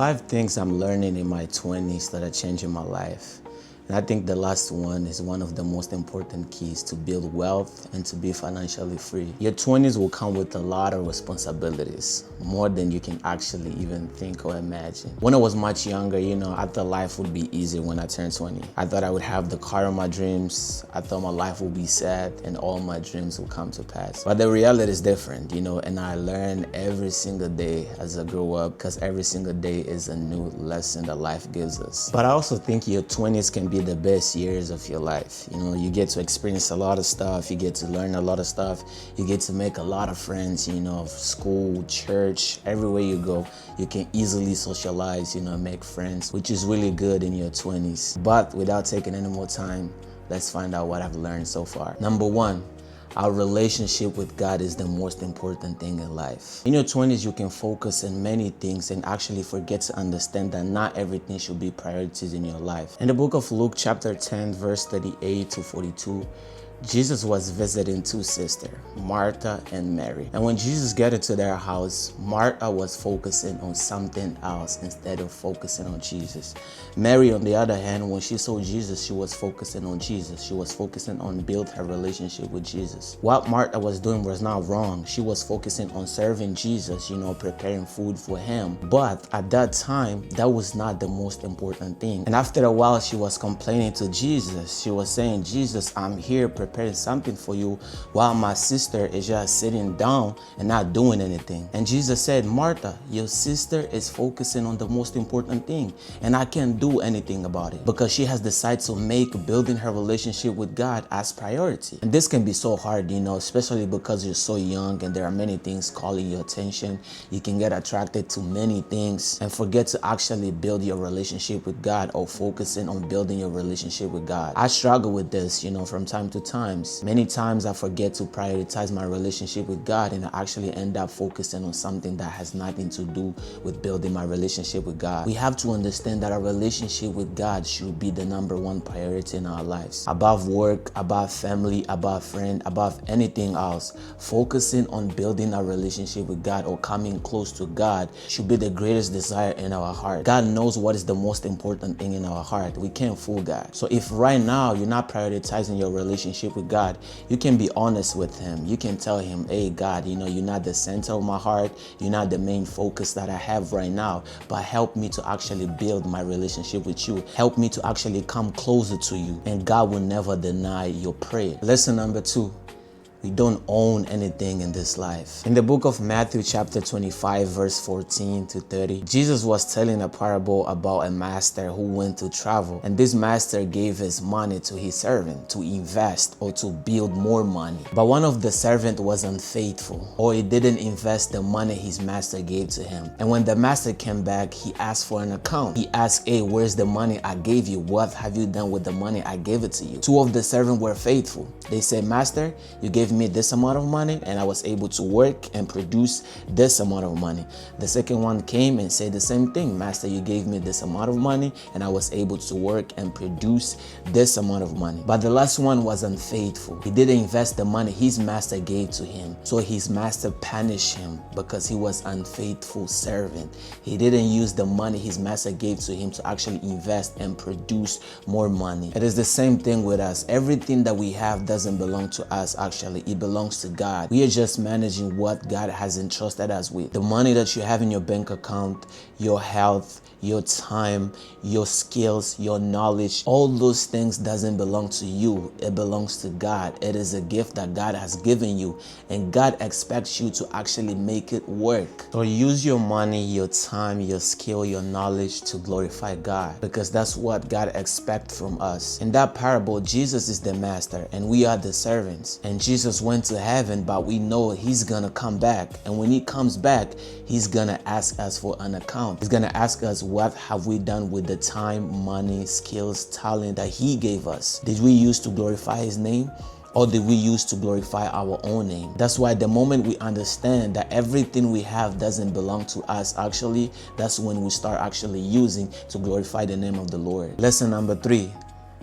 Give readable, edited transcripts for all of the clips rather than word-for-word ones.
5 things I'm learning in my 20s that are changing my life. And I think the last one is one of the most important keys to build wealth and to be financially free. Your 20s will come with a lot of responsibilities, more than you can actually even think or imagine. When I was much younger, I thought life would be easy when I turned 20. I thought I would have the car of my dreams. I thought my life would be set and all my dreams would come to pass. But the reality is different, and I learn every single day as I grow up, because every single day is a new lesson that life gives us. But I also think your 20s can be the best years of your life. You get to experience a lot of stuff, you get to learn a lot of stuff, you get to make a lot of friends, school, church, everywhere you go, you can easily socialize, make friends, which is really good in your 20s. But without taking any more time, let's find out what I've learned so far. Number 1, our relationship with God is the most important thing in life. In your 20s, you can focus on many things and actually forget to understand that not everything should be priorities in your life. In the book of Luke chapter 10, verse 38 to 42, Jesus was visiting 2 sisters, Martha and Mary. And when Jesus got into their house, Martha was focusing on something else instead of focusing on Jesus. Mary, on the other hand, when she saw Jesus, she was focusing on Jesus. She was focusing on building her relationship with Jesus. What Martha was doing was not wrong. She was focusing on serving Jesus, preparing food for him. But at that time, that was not the most important thing. And after a while, she was complaining to Jesus. She was saying, Jesus, I'm here preparing something for you while my sister is just sitting down and not doing anything. And Jesus said, Martha, your sister is focusing on the most important thing, and I can't do anything about it, because she has decided to make building her relationship with God as priority. And this can be so hard, especially because you're so young and there are many things calling your attention. You can get attracted to many things and forget to actually build your relationship with God, or focusing on building your relationship with God. I struggle with this, from time to time. Many times I forget to prioritize my relationship with God, and I actually end up focusing on something that has nothing to do with building my relationship with God. We have to understand that our relationship with God should be the number 1 priority in our lives. Above work, above family, above friend, above anything else, focusing on building our relationship with God or coming close to God should be the greatest desire in our heart. God knows what is the most important thing in our heart. We can't fool God. So if right now you're not prioritizing your relationship with God, you can be honest with him. You can tell him, hey God, you're not the center of my heart. You're not the main focus that I have right now, but help me to actually build my relationship with you. Help me to actually come closer to you, and God will never deny your prayer. Lesson number 2. We don't own anything in this life. In the book of Matthew chapter 25, verse 14 to 30, Jesus was telling a parable about a master who went to travel. And this master gave his money to his servant to invest or to build more money. But one of the servants was unfaithful, or he didn't invest the money his master gave to him. And when the master came back, he asked for an account. He asked, hey, where's the money I gave you? What have you done with the money I gave it to you? 2 of the servants were faithful. They said, Master, you gave me this amount of money and I was able to work and produce this amount of money. The second one came and said the same thing. Master, you gave me this amount of money and I was able to work and produce this amount of money. But the last one was unfaithful. He didn't invest the money his master gave to him. So his master punished him because he was unfaithful servant. He didn't use the money his master gave to him to actually invest and produce more money. It is the same thing with us. Everything that we have doesn't belong to us actually. It belongs to God. We are just managing what God has entrusted us with. The money that you have in your bank account, your health, your time, your skills, your knowledge, all those things doesn't belong to you. It belongs to God. It is a gift that God has given you, and God expects you to actually make it work. So use your money, your time, your skill, your knowledge to glorify God, because that's what God expects from us. In that parable, Jesus is the master and we are the servants. And Jesus went to heaven, but we know he's gonna come back. And when he comes back, he's gonna ask us for an account. He's gonna ask us, what have we done with the time, money, skills, talent that he gave us? Did we use to glorify his name? Or did we use to glorify our own name? That's why the moment we understand that everything we have doesn't belong to us, actually, that's when we start actually using to glorify the name of the Lord. Lesson number 3.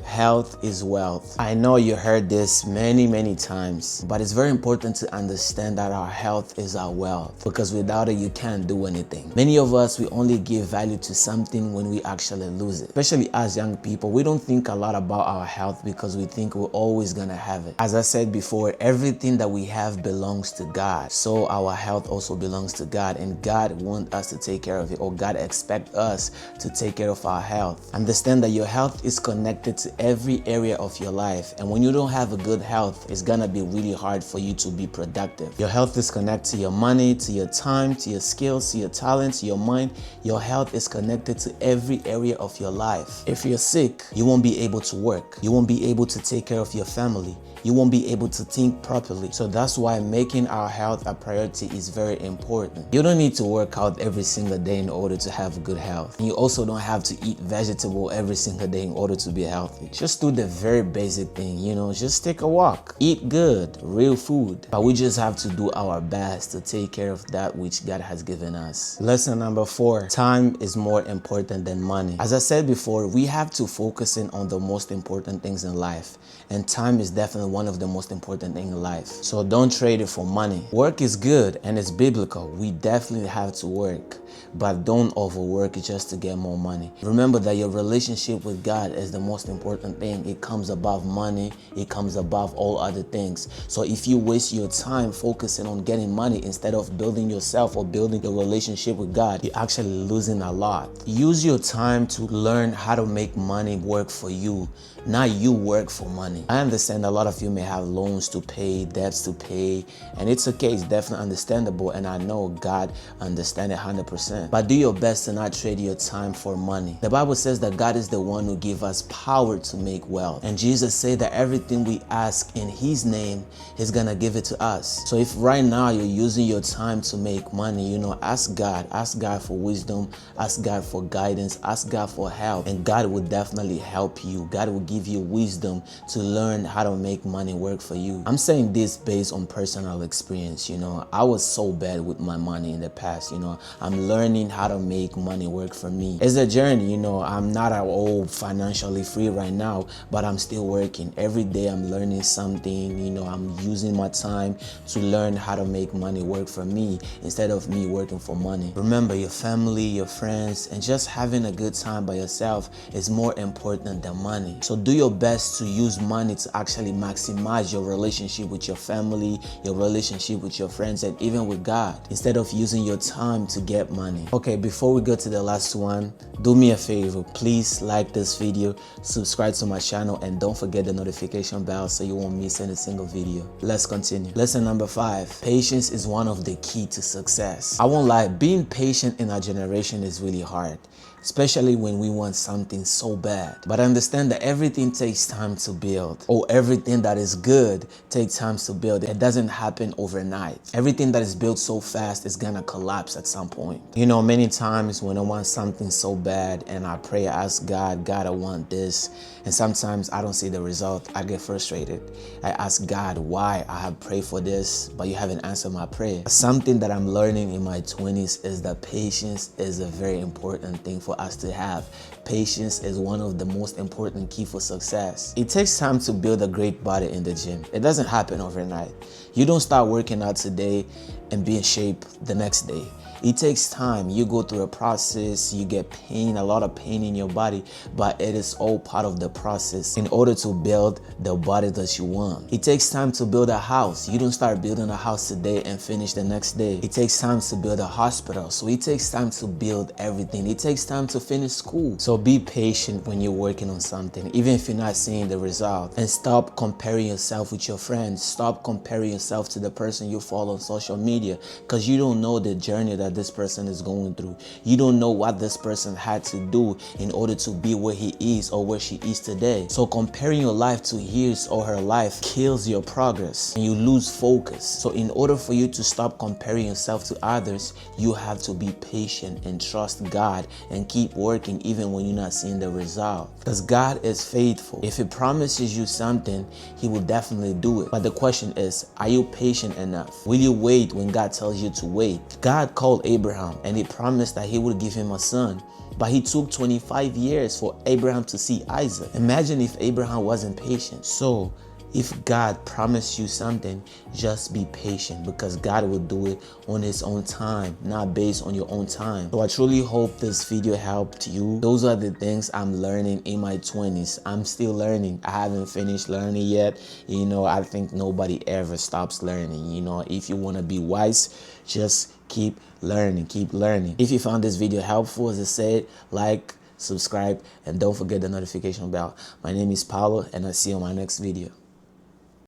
Health is wealth. I know you heard this many times, but it's very important to understand that our health is our wealth, because without it, you can't do anything. Many of us, we only give value to something when we actually lose it. Especially as young people, we don't think a lot about our health because we think we're always gonna have it. As I said before, everything that we have belongs to God. So our health also belongs to God, and God wants us to take care of it, or God expects us to take care of our health. Understand that your health is connected to every area of your life, and when you don't have a good health, it's gonna be really hard for you to be productive. Your health is connected to your money, to your time, to your skills, to your talents, to your mind. Your health is connected to every area of your life. If you're sick, you won't be able to work. You won't be able to take care of your family. You won't be able to think properly. So that's why making our health a priority is very important. You don't need to work out every single day in order to have good health. And you also don't have to eat vegetable every single day in order to be healthy. Just do the very basic thing, just take a walk. Eat good, real food. But we just have to do our best to take care of that which God has given us. Lesson number 4, time is more important than money. As I said before, we have to focus in on the most important things in life. And time is definitely one of the most important things in life. So don't trade it for money. Work is good and it's biblical. We definitely have to work, but don't overwork it just to get more money. Remember that your relationship with God is the most important thing. It comes above money. It comes above all other things. So if you waste your time focusing on getting money instead of building yourself or building your relationship with God, you're actually losing a lot. Use your time to learn how to make money work for you, not you work for money. I understand a lot of you may have loans to pay, debts to pay, and it's okay. It's definitely understandable, and I know God understands it 100%. But do your best to not trade your time for money. The Bible says that God is the one who gives us power to make wealth. And Jesus said that everything we ask in His name, He's gonna give it to us. So if right now you're using your time to make money, ask God for wisdom, ask God for guidance, ask God for help, and God will definitely help you. God will give you wisdom to learn how to make money work for you. I'm saying this based on personal experience. I was so bad with my money in the past. I'm learning how to make money work for me. It's a journey. I'm not at all financially free right now, but I'm still working. Every day I'm learning something. I'm using my time to learn how to make money work for me instead of me working for money. Remember, your family, your friends, and just having a good time by yourself is more important than money. So do your best to use money to actually maximize your relationship with your family, your relationship with your friends, and even with God, instead of using your time to get money. Okay, before we go to the last one, do me a favor. Please like this video, subscribe to my channel, and don't forget the notification bell so you won't miss any single video. Let's continue. Lesson number 5. Patience is one of the key to success. I won't lie, being patient in our generation is really hard, especially when we want something so bad. But understand that everything takes time to build, or everything that is good takes time to build. It doesn't happen overnight. Everything that is built so fast is gonna collapse at some point. Many times when I want something so bad and I pray, I ask God, I want this, and sometimes I don't see the result, I get frustrated. I ask God, why I have prayed for this, but you haven't answered my prayer. Something that I'm learning in my 20s is that patience is a very important thing for us to have. Patience is one of the most important key for success. It takes time to build a great body in the gym. It doesn't happen overnight. You don't start working out today and be in shape the next day. It takes time. You go through a process, you get pain, a lot of pain in your body, but it is all part of the process in order to build the body that you want. It takes time to build a house. You don't start building a house today and finish the next day. It takes time to build a hospital. So it takes time to build everything. It takes time to finish school. So be patient when you're working on something, even if you're not seeing the result. And stop comparing yourself with your friends. Stop comparing yourself to the person you follow on social media, because you don't know the journey that this person is going through. You don't know what this person had to do in order to be where he is or where she is today. So comparing your life to his or her life kills your progress and you lose focus. So in order for you to stop comparing yourself to others, you have to be patient and trust God and keep working even when you're not seeing the result. Because God is faithful. If He promises you something, He will definitely do it. But the question is, are you patient enough? Will you wait when God tells you to wait? God called Abraham and He promised that He would give him a son. But he took 25 years for Abraham to see Isaac. Imagine if Abraham wasn't patient. So if God promised you something, just be patient, because God will do it on his own time, not based on your own time. So I truly hope this video helped you. Those are the things I'm learning in my 20s. I'm still learning. I haven't finished learning yet. You know, I think nobody ever stops learning. You know, if you want to be wise, just keep learning, keep learning. If you found this video helpful, as I said, like, subscribe, and don't forget the notification bell. My name is Paulo, and I'll see you on my next video.